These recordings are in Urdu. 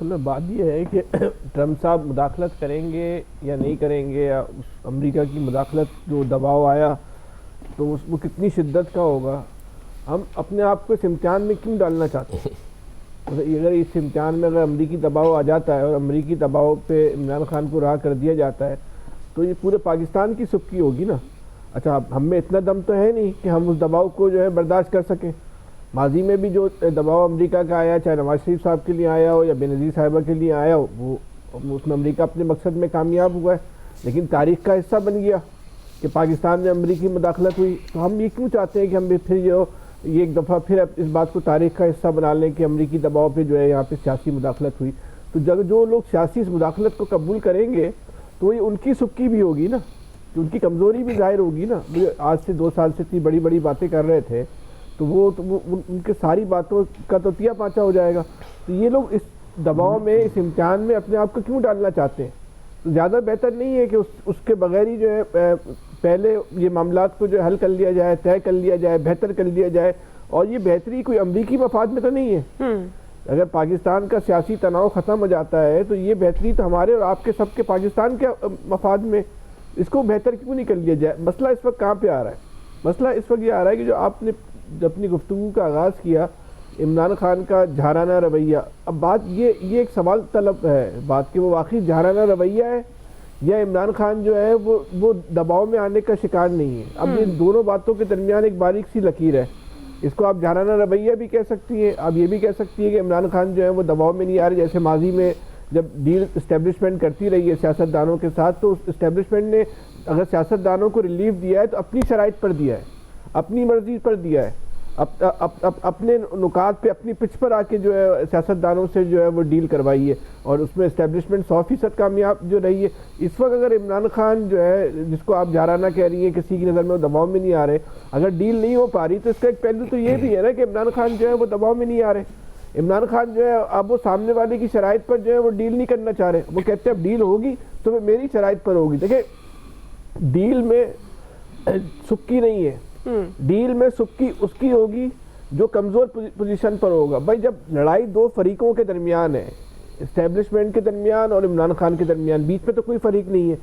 بات یہ ہے کہ ٹرمپ صاحب مداخلت کریں گے یا نہیں کریں گے، یا امریکہ کی مداخلت جو دباؤ آیا تو وہ کتنی شدت کا ہوگا، ہم اپنے آپ کو اس امتحان میں کیوں ڈالنا چاہتے ہیں؟ اگر اس امتحان میں اگر امریکی دباؤ آ جاتا ہے اور امریکی دباؤ پہ عمران خان کو رہا کر دیا جاتا ہے تو یہ پورے پاکستان کی سبکی ہوگی نا۔ اچھا ہم میں اتنا دم تو ہے نہیں کہ ہم اس دباؤ کو جو ہے برداشت کر سکیں۔ ماضی میں بھی جو دباؤ امریکہ کا آیا، چاہے نواز شریف صاحب کے لیے آیا ہو یا بے نظیر صاحبہ کے لیے آیا ہو، وہ اس میں امریکہ اپنے مقصد میں کامیاب ہوا ہے، لیکن تاریخ کا حصہ بن گیا کہ پاکستان میں امریکی مداخلت ہوئی۔ تو ہم یہ کیوں چاہتے ہیں کہ ہم پھر یہ ایک دفعہ پھر اس بات کو تاریخ کا حصہ بنا لیں کہ امریکی دباؤ پہ جو ہے یہاں پہ سیاسی مداخلت ہوئی؟ تو جو لوگ سیاسی مداخلت کو قبول کریں گے تو یہ ان کی سبکی بھی ہوگی نا، کہ ان کی کمزوری بھی ظاہر ہوگی نا۔ آج سے 2 سال سے اتنی بڑی بڑی باتیں کر رہے تھے تو وہ ان کے ساری باتوں کا تو تیا پانچا ہو جائے گا۔ تو یہ لوگ اس دباؤ میں، اس امتحان میں اپنے آپ کو کیوں ڈالنا چاہتے ہیں؟ تو زیادہ بہتر نہیں ہے کہ اس کے بغیر ہی جو ہے پہلے یہ معاملات کو جو حل کر لیا جائے، طے کر لیا جائے، بہتر کر لیا جائے؟ اور یہ بہتری کوئی امریکی مفاد میں تو نہیں ہے۔ اگر پاکستان کا سیاسی تناؤ ختم ہو جاتا ہے تو یہ بہتری تو ہمارے اور آپ کے سب کے پاکستان کے مفاد میں، اس کو بہتر کیوں نہیں کر لیا جائے؟ مسئلہ اس وقت کہاں پہ آ رہا ہے؟ مسئلہ اس وقت یہ آ رہا ہے کہ جو آپ نے اپنی گفتگو کا آغاز کیا عمران خان کا جھارانہ رویہ، اب بات یہ ایک سوال طلب ہے بات کہ وہ واقعی جھارانہ رویہ ہے یا عمران خان جو ہے وہ دباؤ میں آنے کا شکار نہیں ہے۔ اب یہ دونوں باتوں کے درمیان ایک باریک سی لکیر ہے۔ اس کو آپ جھارانہ رویہ بھی کہہ سکتی ہیں، آپ یہ بھی کہہ سکتی ہیں کہ عمران خان جو ہے وہ دباؤ میں نہیں آ رہے، جیسے ماضی میں جب ڈیل اسٹیبلشمنٹ کرتی رہی ہے سیاستدانوں کے ساتھ تو اسٹیبلشمنٹ نے اگر سیاستدانوں کو ریلیف دیا ہے تو اپنی شرائط پر دیا ہے، اپنی مرضی پر دیا ہے، اپنے نکات پہ اپنی پچ پر آ کے جو ہے سیاستدانوں سے جو ہے وہ ڈیل کروائی ہے، اور اس میں اسٹیبلشمنٹ 100% کامیاب جو رہی ہے۔ اس وقت اگر عمران خان جو ہے جس کو آپ جھارانہ کہہ رہی ہیں کسی کی نظر میں وہ دباؤ میں نہیں آ رہے، اگر ڈیل نہیں ہو پا رہی تو اس کا ایک پہلو تو یہ بھی ہے نا کہ عمران خان جو ہے وہ دباؤ میں نہیں آ رہے۔ عمران خان جو ہے اب وہ سامنے والے کی شرائط پر جو ہے وہ ڈیل نہیں کرنا چاہ رہے، وہ کہتے ہیں اب ڈیل ہوگی تو میری شرائط پر ہوگی۔ دیکھیں ڈیل میں سبکی نہیں ہے، ڈیل میں سبکی اس کی ہوگی جو کمزور پوزیشن پر ہوگا۔ بھائی جب لڑائی 2 فریقوں کے درمیان ہے، اسٹیبلشمنٹ کے درمیان اور عمران خان کے درمیان، بیچ میں تو کوئی فریق نہیں ہے،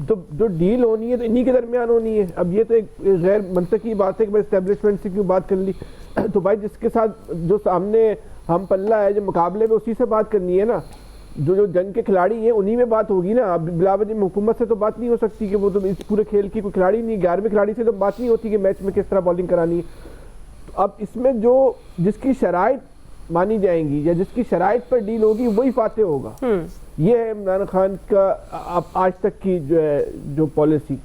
تو جو ڈیل ہونی ہے تو انہی کے درمیان ہونی ہے۔ اب یہ تو ایک غیر منطقی بات ہے کہ بھائی اسٹیبلشمنٹ سے کیوں بات کر لی، تو بھائی جس کے ساتھ جو سامنے ہم پلہ ہے، جو مقابلے میں، اسی سے بات کرنی ہے نا۔ جو جنگ کے کھلاڑی ہیں انہی میں بات ہوگی نا۔ اب بلا وجہ حکومت سے تو بات نہیں ہو سکتی کہ وہ تو اس پورے کھیل کی کوئی کھلاڑی نہیں، 11ویں کھلاڑی سے تو بات نہیں ہوتی کہ میچ میں کس طرح بالنگ کرانی ہے۔ اب اس میں جس کی شرائط مانی جائیں گی یا جس کی شرائط پر ڈیل ہوگی وہی فاتح ہوگا۔ یہ ہے عمران خان کا آج تک کی جو پالیسی۔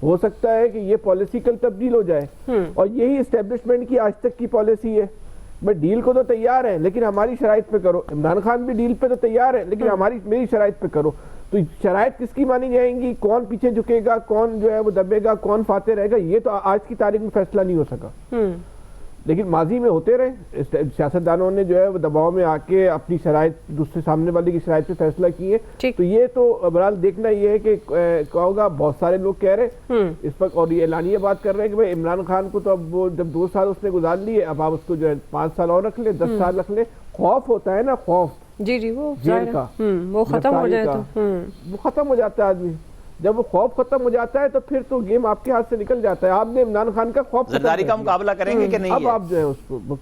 ہو سکتا ہے کہ یہ پالیسی کل تبدیل ہو جائے، اور یہی اسٹیبلشمنٹ کی آج تک کی پالیسی ہے۔ بٹ ڈیل کو تو تیار ہے لیکن ہماری شرائط پہ کرو۔ عمران خان بھی ڈیل پہ تو تیار ہے لیکن میری شرائط پہ کرو۔ تو شرائط کس کی مانی جائیں گی، کون پیچھے جھکے گا، کون جو ہے وہ دبے گا، کون فاتح رہے گا، یہ تو آج کی تاریخ میں فیصلہ نہیں ہو سکا۔ لیکن ماضی میں ہوتے رہے، سیاستدانوں نے جو ہے وہ دباؤ میں آ کے اپنی شرائط دوسرے سامنے والے کی شرائط پہ فیصلہ کیے۔ تو یہ تو بہرحال دیکھنا یہ ہے کہ کیا ہوگا۔ بہت سارے لوگ کہہ رہے اس وقت اور یہ اعلانیہ بات کر رہے ہیں کہ بھائی عمران خان کو تو اب وہ جب 2 سال اس نے گزار لیے، اب آپ اس کو جو ہے 5 سال اور رکھ لیں، 10 سال رکھ لیں۔ خوف ہوتا ہے نا، خوف وہ جیل کا، وہ ختم ہو جائے تو وہ ختم ہو جاتا ہے آدمی۔ جب وہ خوف ختم ہو جاتا ہے تو پھر تو گیم آپ کے ہاتھ سے نکل جاتا ہے۔ آپ نے عمران خان کا خوف زرداری کا مقابلہ کریں گے کہ نہیں؟ اب آپ جو ہے اس کو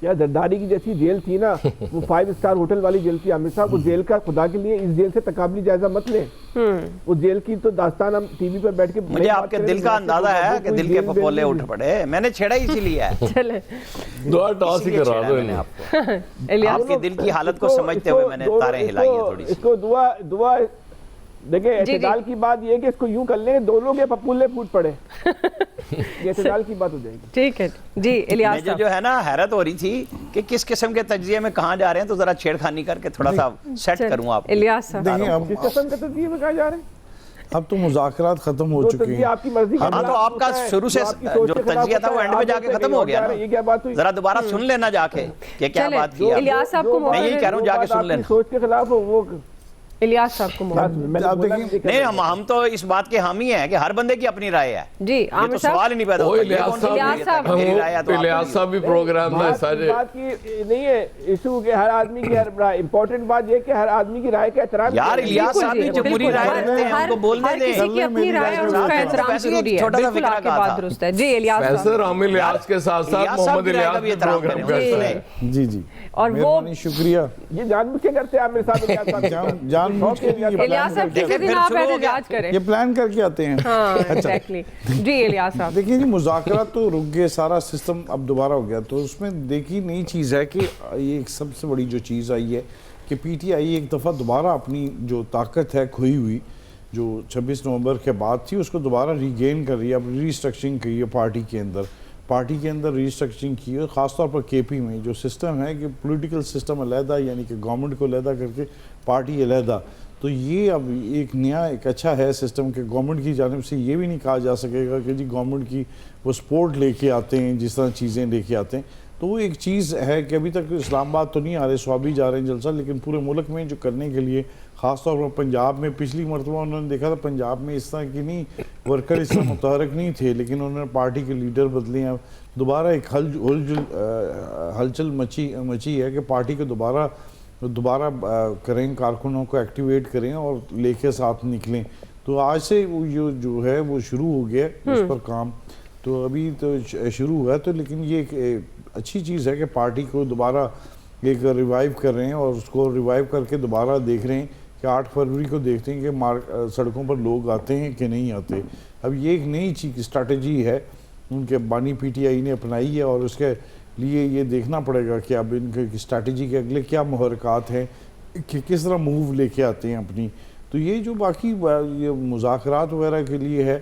کیا زرداری کی جیسی جیل تھی نا، وہ 5 اسٹار ہوٹل والی جیل تھی عامر صاحب، اس جیل کا خدا کے لیے اس جیل سے تقابلی جائزہ مت لیں۔ اس جیل کی تو داستان ہم ٹی وی پر بیٹھ کے، مجھے آپ کے دل کا اندازہ ہے کہ دل کے پپولے اٹھ پڑے، میں نے چھیڑا اسی لیے ہے، دعا ٹاس ہی کرا دو میں نے آپ کو، آپ کے دل کی حالت کو سمجھتے ہوئے میں نے تاریں ہلائی ہیں تھوڑی سی۔ اس کو دعا دیکھیں، اعتدال کی بات یہ ہے کہ اس کو یوں کر لیں دونوں کے پپولے پھوٹ پڑے، یہ اعتدال کی بات ہو جائے گی۔ ٹھیک ہے جی الیاس صاحب، جو ہے نا حیرت ہو رہی تھی کہ کس قسم کے تجزیے میں کہاں جا رہے ہیں، تو ذرا چھیڑ خانی کر کے تھوڑا سا سیٹ کروں آپ۔ الیاس صاحب کس قسم کے تجزیے میں کہاں جا رہے ہیں؟ اب تو مذاکرات ختم ہو چکی ہیں۔ آپ کی مرضی کا ہاں تو آپ کا شروع سے جو تجزیہ تھا وہ اینڈ میں جا کے ختم ہو گیا نا، ذرا دوبارہ سن لینا جا کے کہ کیا بات کی۔ الیاس صاحب کو میں یہی کہہ رہا ہوں جا کے سن لینا۔ سوچ کے خلاف ہو وہ الیاس صاحب کو نہیں، ہم تو اس بات کے حامی ہیں کہ ہر بندے کی اپنی رائے ہے. جی یہ تو سوال ہی نہیں پیدا ہوتا. الیاس صاحب بھی پروگرام میں سارے بات کی نہیں ہے ایشو کہ ہر آدمی کی ہر رائے امپورٹنٹ بات یہ کہ ہر آدمی کی رائے کا احترام. یار الیاس صاحب بھی جمہوری رائے رکھتے ہیں، ان کو بولنے دیں. کسی کی اپنی رائے اور اس کا احترام ضروری ہے. بالکل آپ کی بات درست ہے. جی الیاس صاحب. سر ہم الیاس کے ساتھ ساتھ محمد الیاس بھی پروگرام کرتے ہیں. جی جی اور وہ شکریہ. یہ جان بوجھ کے کرتے ہیں آپ میرے ساتھ. جان بوجھ کے الیاس صاحب کسی دن آپ احتجاج کریں. یہ پلان کر کے آتے ہیں. ہاں ایگزیکٹلی. جی الیاس صاحب دیکھیں جی، مذاکرات تو رک گئے، سارا سسٹم اب دوبارہ ہو گیا. تو اس میں دیکھی نئی چیز ہے کہ یہ ایک سب سے بڑی جو چیز آئی ہے کہ پی ٹی آئی ایک دفعہ دوبارہ اپنی جو طاقت ہے کھوئی ہوئی جو 26 نومبر کے بعد تھی اس کو دوبارہ ریگین کر رہی ہے. اب ری اسٹرکچرنگ کی ہے پارٹی کے اندر ری اسٹرکچرنگ کی ہے، خاص طور پر کے پی میں جو سسٹم ہے کہ پولیٹیکل سسٹم علیحدہ، یعنی کہ گورنمنٹ کو علیحدہ کر کے پارٹی علیحدہ. تو یہ اب ایک نیا ایک اچھا ہے سسٹم کہ گورنمنٹ کی جانب سے یہ بھی نہیں کہا جا سکے گا کہ جی گورنمنٹ کی وہ سپورٹ لے کے آتے ہیں جس طرح چیزیں لے کے آتے ہیں. تو وہ ایک چیز ہے کہ ابھی تک اسلام آباد تو نہیں آ رہے، سوابی جا رہے ہیں جلسہ، لیکن پورے ملک میں جو کرنے کے لیے خاص طور پر پنجاب میں پچھلی مرتبہ انہوں نے دیکھا تھا پنجاب میں اس طرح کی نہیں ورکر اس طرح متحرک نہیں تھے، لیکن انہوں نے پارٹی کے لیڈر بدلے ہیں. دوبارہ ایک ہلچل مچی ہے کہ پارٹی کو دوبارہ کریں، کارکنوں کو ایکٹیویٹ کریں اور لے کے ساتھ نکلیں. تو آج سے جو ہے وہ شروع ہو گیا اس پر کام. تو ابھی تو شروع ہوا ہے تو، لیکن یہ ایک اچھی چیز ہے کہ پارٹی کو دوبارہ ایک ریوائیو کر رہے ہیں اور اس کو ریوائیو کر کے دوبارہ دیکھ رہے ہیں کہ 8 فروری کو دیکھتے ہیں کہ سڑکوں پر لوگ آتے ہیں کہ نہیں آتے. اب یہ ایک نئی چیز اسٹریٹجی ہے ان کے بانی پی ٹی آئی نے اپنائی ہے اور اس کے لیے یہ دیکھنا پڑے گا کہ اب ان کے اسٹریٹجی کے اگلے کیا محرکات ہیں کہ کس طرح موو لے کے آتے ہیں اپنی. تو یہ جو باقی یہ مذاکرات وغیرہ کے لیے ہے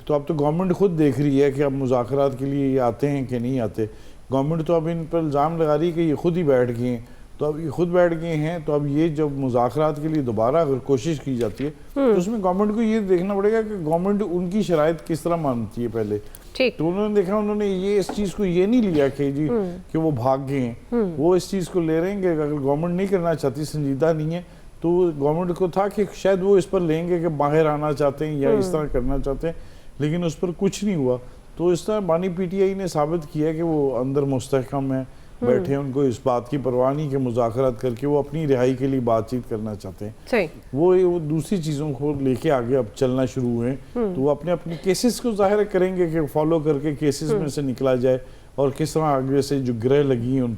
تو اب تو گورنمنٹ خود دیکھ رہی ہے کہ اب مذاکرات کے لیے یہ آتے ہیں کہ نہیں آتے. گورنمنٹ تو اب ان پر الزام لگا رہی ہے کہ یہ خود ہی بیٹھ گئے ہیں. تو اب یہ خود بیٹھ گئے ہیں تو اب یہ جب مذاکرات کے لیے دوبارہ اگر کوشش کی جاتی ہے تو اس میں گورنمنٹ کو یہ دیکھنا پڑے گا کہ گورنمنٹ ان کی شرائط کس طرح مانتی ہے پہلے. تو انہوں نے دیکھا، انہوں نے یہ اس چیز کو یہ نہیں لیا کہ جی کہ وہ بھاگ گئے ہیں. وہ اس چیز کو لے رہے ہیں کہ اگر گورنمنٹ نہیں کرنا چاہتی، سنجیدہ نہیں ہے، تو گورنمنٹ کو تھا کہ شاید وہ اس پر لیں گے کہ باہر آنا چاہتے ہیں یا اس طرح کرنا چاہتے ہیں، لیکن اس پر کچھ نہیں ہوا. تو اس طرح بانی پی ٹی آئی نے ثابت کیا کہ وہ اندر مستحکم ہیں، بیٹھے ہیں، ان کو اس بات کی پرواہ نہیں کہ مذاکرات کر کے وہ اپنی رہائی کے لیے بات چیت کرنا چاہتے ہیں. وہ دوسری چیزوں کو لے کے آگے اب چلنا شروع ہوئے. تو وہ اپنے کیسز کو ظاہر کریں گے کہ فالو کر کے کیسز میں سے نکلا جائے اور کس طرح آگے سے جو گرہ لگی ہیں ان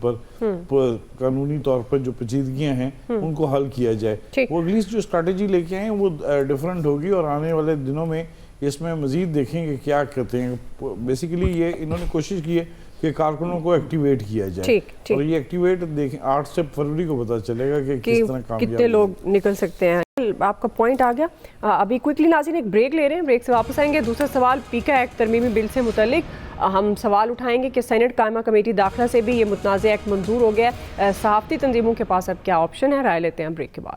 پر قانونی طور پر جو پیچیدگیاں ہیں ان کو حل کیا جائے. وہ اگلی جو اسٹریٹجی لے کے آئے ہیں وہ ڈیفرنٹ ہوگی اور آنے والے دنوں میں اس میں مزید دیکھیں گے کیا کہتے ہیں. بیسیکلی یہ انہوں نے کوشش کی ہے کہ کارکنوں کو ایکٹیویٹ کیا جائے اور یہ ایکٹیویٹ دیکھیں 8 فروری کو پتہ چلے گا کہ کس طرح کامیاب کتنے لوگ نکل سکتے ہیں. آپ کا پوائنٹ آ گیا. ابھی کوئکلی ناظرین ایک بریک لے رہے ہیں، بریک سے واپس آئیں گے. دوسرا سوال پیکا ایکٹ ترمیمی بل سے متعلق ہم سوال اٹھائیں گے کہ سینٹ قائمہ کمیٹی داخلہ سے بھی یہ متنازع ایکٹ منظور ہو گیا ہے. صحافتی تنظیموں کے پاس اب کیا آپشن ہے، رائے لیتے ہیں بریک کے بعد.